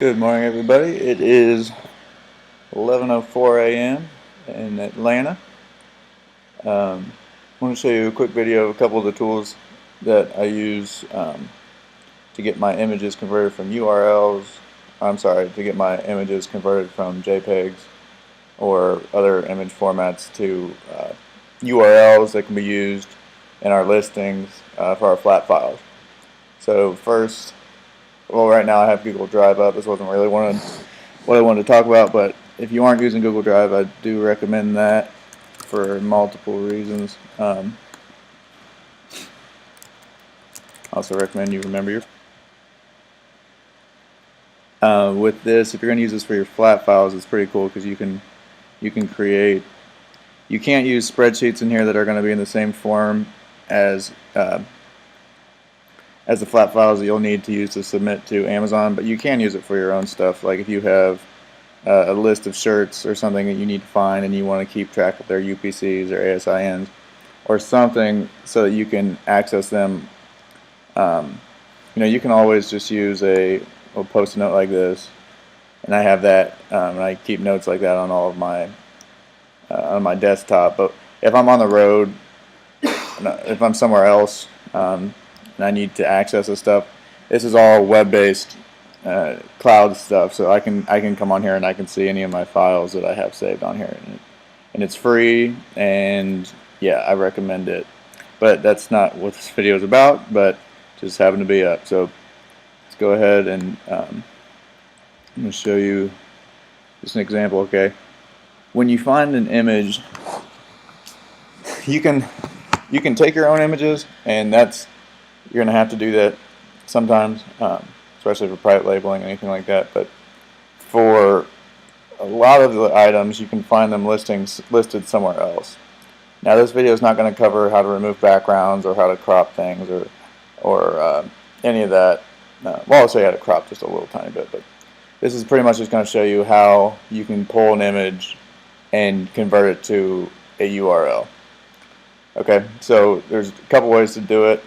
Good morning, everybody. It is 11:04 a.m. in Atlanta. I want to show you a quick video of a couple of the tools that I use to get my images converted from URLs. I'm sorry, to get my images converted from JPEGs or other image formats to URLs that can be used in our listings for our flat files. So first, well, right now I have Google Drive up. This wasn't really what I wanted to talk about, but if you aren't using Google Drive, I do recommend that for multiple reasons. I also recommend you remember your with this. If you're going to use this for your flat files, it's pretty cool because you can create. You can't use spreadsheets in here that are going to be in the same form as the flat files that you'll need to use to submit to Amazon, but you can use it for your own stuff. Like if you have a list of shirts or something that you need to find and you want to keep track of their UPCs or ASINs or something so that you can access them. You can always just use a post-it note like this, and I have that, and I keep notes like that on all of my on my desktop. But if I'm on the road, if I'm somewhere else, and I need to access this stuff, this is all web-based cloud stuff, so I can come on here and I can see any of my files that I have saved on here, and it's free, and yeah, I recommend it. But that's not what this video is about, but just happened to be up. So let's go ahead and I'm going to show you just an example. Okay, when you find an image, you can take your own images, and you're going to have to do that sometimes, especially for private labeling, anything like that. But for a lot of the items, you can find them listed somewhere else. Now, this video is not going to cover how to remove backgrounds or how to crop things or any of that. Well, I'll show you how to crop just a little tiny bit, but this is pretty much just going to show you how you can pull an image and convert it to a URL. Okay, so there's a couple ways to do it.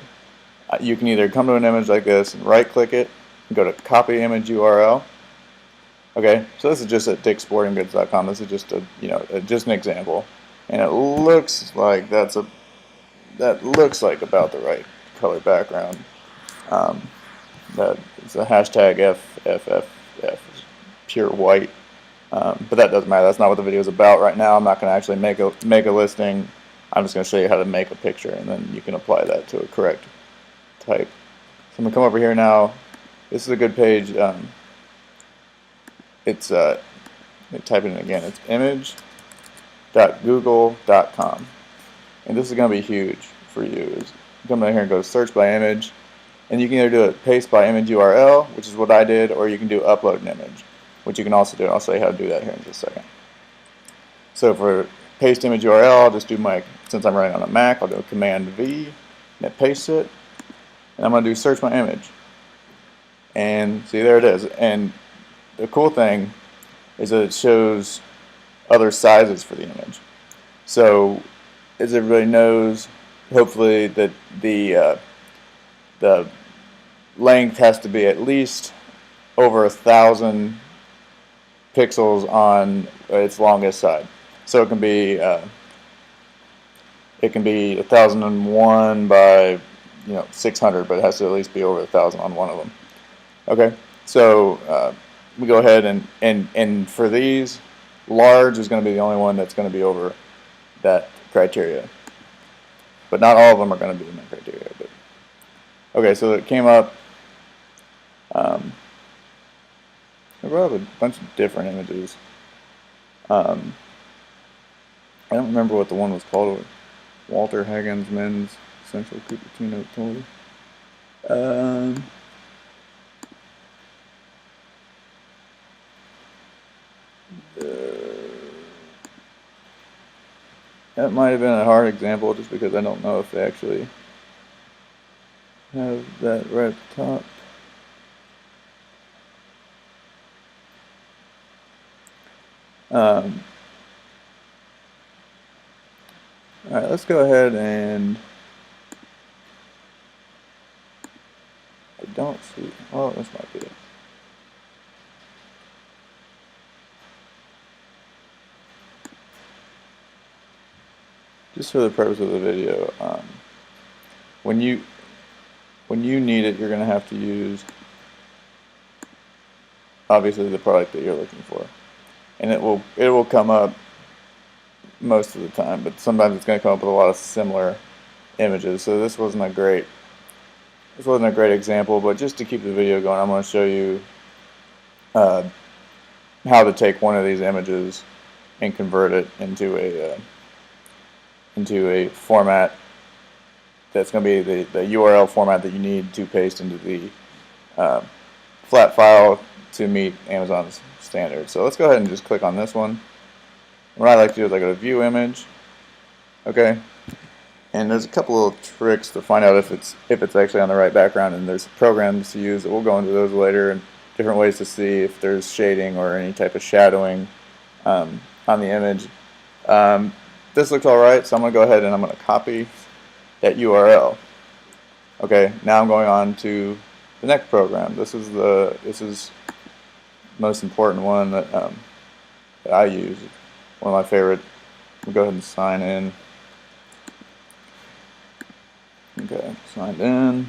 You can either come to an image like this and right-click it and go to Copy Image URL. Okay, so this is just at dicksportinggoods.com. This is just just an example, and it looks like that looks like about the right color background. That it's a hashtag FFFF, pure white, but that doesn't matter. That's not what the video is about right now. I'm not going to actually make a listing. I'm just going to show you how to make a picture, and then you can apply that to a correct type. So I'm going to come over here now. This is a good page. Type it in again. It's image.google.com, and this is going to be huge for you. Come down here and go to search by image, and you can either do it paste by image URL, which is what I did, or you can do upload an image, which you can also do. I'll show you how to do that here in just a second. So for paste image URL, I'll just do since I'm running on a Mac, I'll do Command V, and it pastes it, and I'm going to do search my image, and see, there it is. And the cool thing is that it shows other sizes for the image. So as everybody knows, hopefully, that the length has to be at least over 1,000 pixels on its longest side. So it can be 1001 by 600, but it has to at least be over 1,000 on one of them. Okay, so we go ahead and for these, large is going to be the only one that's going to be over that criteria. But not all of them are going to be in that criteria. But okay, so it came up. We have a bunch of different images. I don't remember what the one was called. Walter Hagen's Men's Central Cupertino Toy. That might have been a hard example just because I don't know if they actually have that right at the top. Alright, let's go ahead and I don't see, oh, this might be it. just for the purpose of the video, when you need it, you're going to have to use obviously the product that you're looking for, and it will come up most of the time, but sometimes it's going to come up with a lot of similar images. So this wasn't a great example, but just to keep the video going, I'm going to show you how to take one of these images and convert it into a format that's going to be the URL format that you need to paste into the flat file to meet Amazon's standards. So let's go ahead and just click on this one. What I like to do is I go to View Image, okay, and there's a couple of tricks to find out if it's actually on the right background, and there's programs to use that we'll go into those later, and different ways to see if there's shading or any type of shadowing on the image. This looks alright, so I'm going to go ahead and I'm going to copy that URL. Okay, now I'm going on to the next program. This is the most important one that I use. One of my favorite. We'll go ahead and sign in. Okay, signed in.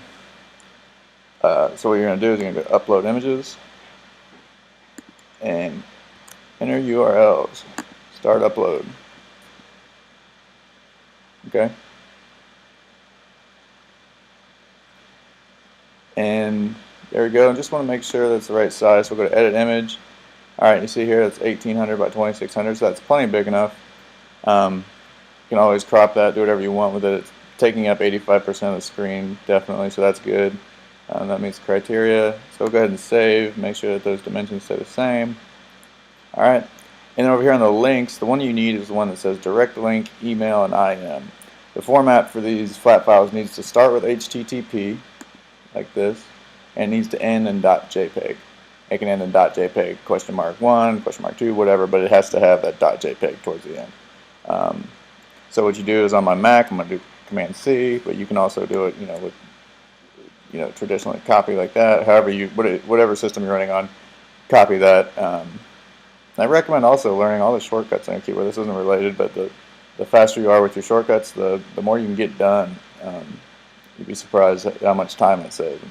So what you're going to do is you're going to go upload images and enter URLs. Start upload. Okay. And there we go. I just want to make sure that's the right size. So we'll go to edit image. Alright, you see here that's 1800 by 2600, so that's plenty big enough. You can always crop that, do whatever you want with it. It's taking up 85% of the screen, definitely, so that's good. That meets the criteria. So we'll go ahead and save, make sure that those dimensions stay the same. Alright, and then over here on the links, the one you need is the one that says direct link, email, and IM. The format for these flat files needs to start with HTTP, like this, and it needs to end in .jpg. It can end in .jpg, ?1, ?2, whatever, but it has to have that .jpg towards the end. So what you do is on my Mac, I'm going to do Command C, but you can also do it, with, traditionally copy like that. However whatever system you're running on, copy that. I recommend also learning all the shortcuts on your keyboard. This isn't related, but the faster you are with your shortcuts, the more you can get done. You'd be surprised at how much time it saves.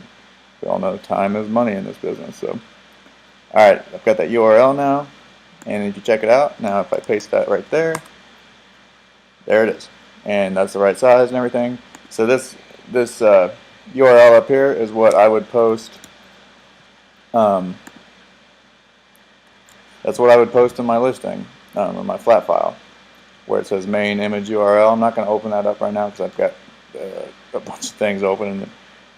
We all know time is money in this business. So, alright, I've got that URL now, and if you check it out, now if I paste that right there, there it is. And that's the right size and everything. So this URL up here is what I would post. That's what I would post in my listing, in my flat file, where it says main image URL. I'm not going to open that up right now because I've got a bunch of things open,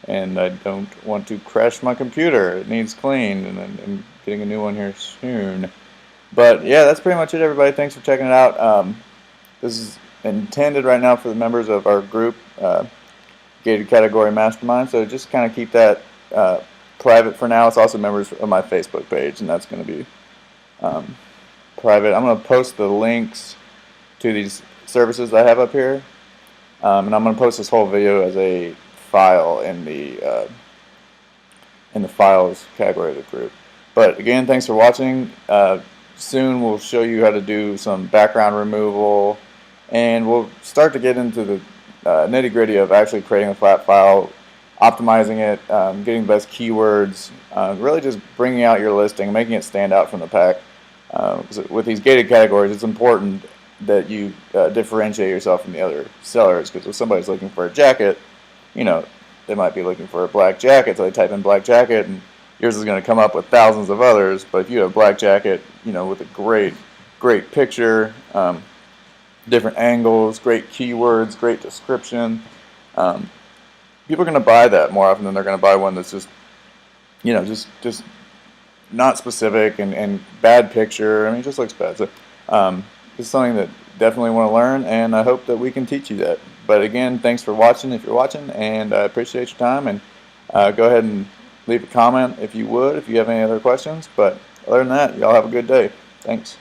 and I don't want to crash my computer. It needs cleaned, and I'm getting a new one here soon. But yeah, that's pretty much it, everybody. Thanks for checking it out. This is intended right now for the members of our group, Gated Category Mastermind, so just kind of keep that private for now. It's also members of my Facebook page, and that's going to be private. I'm going to post the links to these services I have up here, and I'm going to post this whole video as a file in the files category of the group. But again, thanks for watching. Soon we'll show you how to do some background removal, and we'll start to get into the nitty-gritty of actually creating a flat file, optimizing it, getting the best keywords, really just bringing out your listing, making it stand out from the pack. With these gated categories, it's important that you differentiate yourself from the other sellers, because if somebody's looking for a jacket, they might be looking for a black jacket, so they type in black jacket, and yours is going to come up with thousands of others. But if you have a black jacket, with a great picture, different angles, great keywords, great description, people are going to buy that more often than they're going to buy one that's just, just not specific and bad picture. I mean, it just looks bad. So it's something that definitely want to learn, and I hope that we can teach you that. But again, thanks for watching if you're watching, and I appreciate your time. And go ahead and leave a comment if you have any other questions. But other than that, y'all have a good day. Thanks.